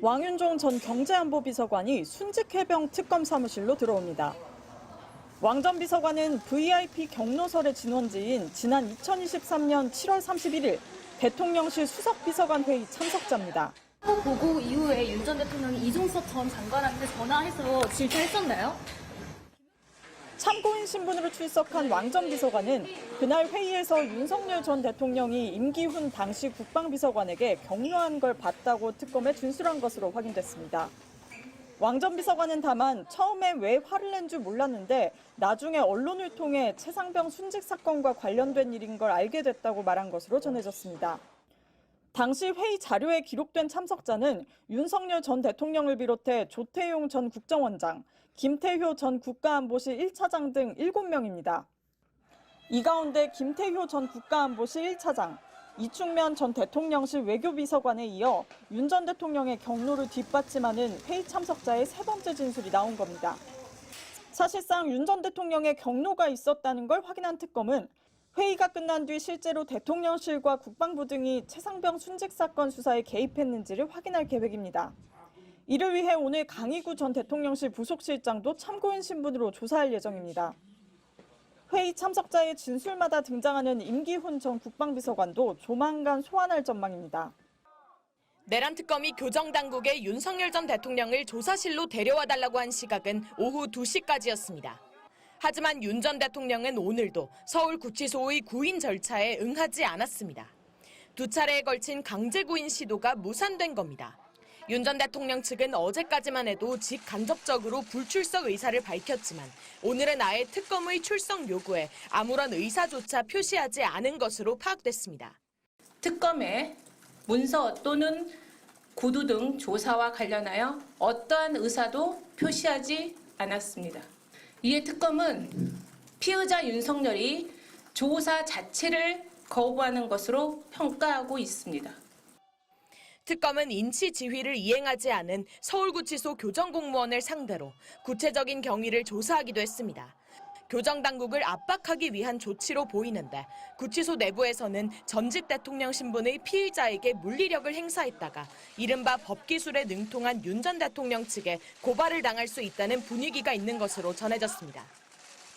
왕윤종 전 경제안보비서관이 순직해병 특검 사무실로 들어옵니다. 왕 전 비서관은 VIP 경로설의 진원지인 지난 2023년 7월 31일 대통령실 수석비서관 회의 참석자입니다. 보고 이후에 윤 전 대통령이 이종석 전 장관한테 전화해서 질타했었나요? 참고인 신분으로 출석한 왕 전 비서관은 그날 회의에서 윤석열 전 대통령이 임기훈 당시 국방비서관에게 격려한 걸 봤다고 특검에 준술한 것으로 확인됐습니다. 왕 전 비서관은 다만 처음에 왜 화를 낸 줄 몰랐는데 나중에 언론을 통해 최상병 순직 사건과 관련된 일인 걸 알게 됐다고 말한 것으로 전해졌습니다. 당시 회의 자료에 기록된 참석자는 윤석열 전 대통령을 비롯해 조태용 전 국정원장, 김태효 전 국가안보실 1차장 등 7명입니다. 이 가운데 김태효 전 국가안보실 1차장, 이충면 전 대통령실 외교비서관에 이어 윤 전 대통령의 경로를 뒷받침하는 회의 참석자의 세 번째 진술이 나온 겁니다. 사실상 윤 전 대통령의 경로가 있었다는 걸 확인한 특검은 회의가 끝난 뒤 실제로 대통령실과 국방부 등이 최상병 순직 사건 수사에 개입했는지를 확인할 계획입니다. 이를 위해 오늘 강희구 전 대통령실 부속실장도 참고인 신분으로 조사할 예정입니다. 회의 참석자의 진술마다 등장하는 임기훈 전 국방비서관도 조만간 소환할 전망입니다. 내란 특검이 교정당국에 윤석열 전 대통령을 조사실로 데려와달라고 한 시각은 오후 2시까지였습니다. 하지만 윤 전 대통령은 오늘도 서울구치소의 구인 절차에 응하지 않았습니다. 두 차례에 걸친 강제 구인 시도가 무산된 겁니다. 윤 전 대통령 측은 어제까지만 해도 직간접적으로 불출석 의사를 밝혔지만 오늘은 아예 특검의 출석 요구에 아무런 의사조차 표시하지 않은 것으로 파악됐습니다. 특검에 문서 또는 구두 등 조사와 관련하여 어떠한 의사도 표시하지 않았습니다. 이에 특검은 피의자 윤석열이 조사 자체를 거부하는 것으로 평가하고 있습니다. 특검은 인치 지휘를 이행하지 않은 서울구치소 교정공무원을 상대로 구체적인 경위를 조사하기도 했습니다. 교정당국을 압박하기 위한 조치로 보이는데 구치소 내부에서는 전직 대통령 신분의 피의자에게 물리력을 행사했다가 이른바 법기술에 능통한 윤 전 대통령 측에 고발을 당할 수 있다는 분위기가 있는 것으로 전해졌습니다.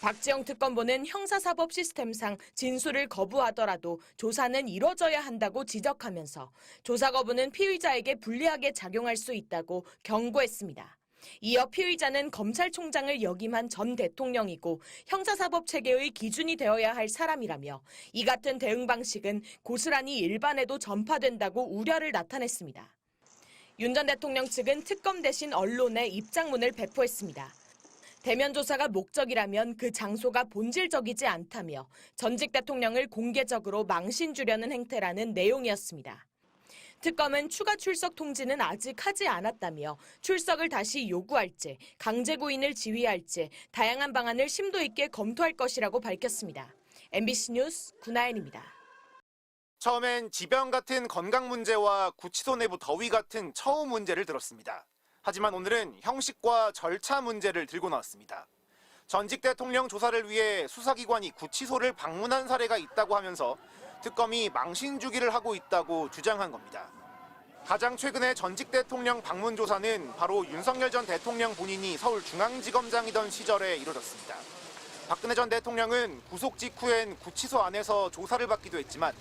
박지영 특검보는 형사사법 시스템상 진술을 거부하더라도 조사는 이뤄져야 한다고 지적하면서 조사 거부는 피의자에게 불리하게 작용할 수 있다고 경고했습니다. 이어 피의자는 검찰총장을 역임한 전 대통령이고 형사사법 체계의 기준이 되어야 할 사람이라며 이 같은 대응 방식은 고스란히 일반에도 전파된다고 우려를 나타냈습니다. 윤 전 대통령 측은 특검 대신 언론에 입장문을 배포했습니다. 대면 조사가 목적이라면 그 장소가 본질적이지 않다며 전직 대통령을 공개적으로 망신 주려는 행태라는 내용이었습니다. 특검은 추가 출석 통지는 아직 하지 않았다며 출석을 다시 요구할지, 강제 구인을 지휘할지 다양한 방안을 심도 있게 검토할 것이라고 밝혔습니다. MBC 뉴스 구나연입니다. 처음엔 지병 같은 건강 문제와 구치소 내부 더위 같은 처우 문제를 들었습니다. 하지만 오늘은 형식과 절차 문제를 들고 나왔습니다. 전직 대통령 조사를 위해 수사기관이 구치소를 방문한 사례가 있다고 하면서 특검이 망신 주기를 하고 있다고 주장한 겁니다. 가장 최근의 전직 대통령 방문 조사는 바로 윤석열 전 대통령 본인이 서울중앙지검장이던 시절에 이루어졌습니다. 박근혜 전 대통령은 구속 직후엔 구치소 안에서 조사를 받기도 했지만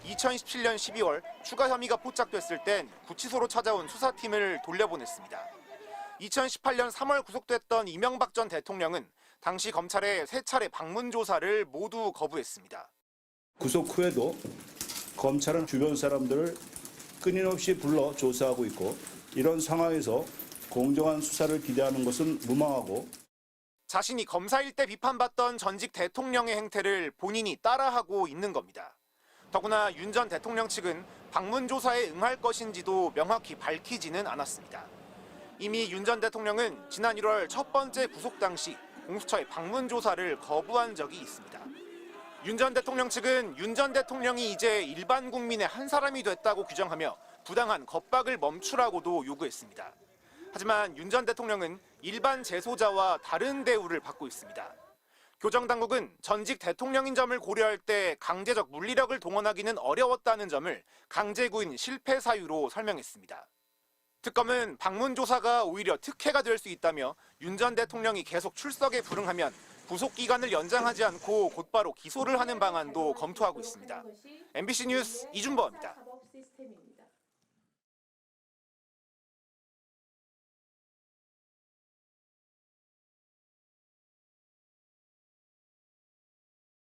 2017년 12월 추가 혐의가 포착됐을 땐 구치소로 찾아온 수사팀을 돌려보냈습니다. 2018년 3월 구속됐던 이명박 전 대통령은 당시 검찰의 3차례 방문 조사를 모두 거부했습니다. 구속 후에도 검찰은 주변 사람들을 끊임없이 불러 조사하고 있고 이런 상황에서 공정한 수사를 기대하는 것은 무망하고 자신이 검사일 때 비판받던 전직 대통령의 행태를 본인이 따라하고 있는 겁니다. 더구나 윤 전 대통령 측은 방문 조사에 응할 것인지도 명확히 밝히지는 않았습니다. 이미 윤 전 대통령은 지난 1월 첫 번째 구속 당시 공수처의 방문 조사를 거부한 적이 있습니다. 윤 전 대통령 측은 윤 전 대통령이 이제 일반 국민의 한 사람이 됐다고 규정하며 부당한 겁박을 멈추라고도 요구했습니다. 하지만 윤 전 대통령은 일반 재소자와 다른 대우를 받고 있습니다. 교정당국은 전직 대통령인 점을 고려할 때 강제적 물리력을 동원하기는 어려웠다는 점을 강제구인 실패 사유로 설명했습니다. 특검은 방문 조사가 오히려 특혜가 될 수 있다며 윤 전 대통령이 계속 출석에 불응하면 구속 기간을 연장하지 않고 곧바로 기소를 하는 방안도 검토하고 있습니다. MBC 뉴스 이준범입니다.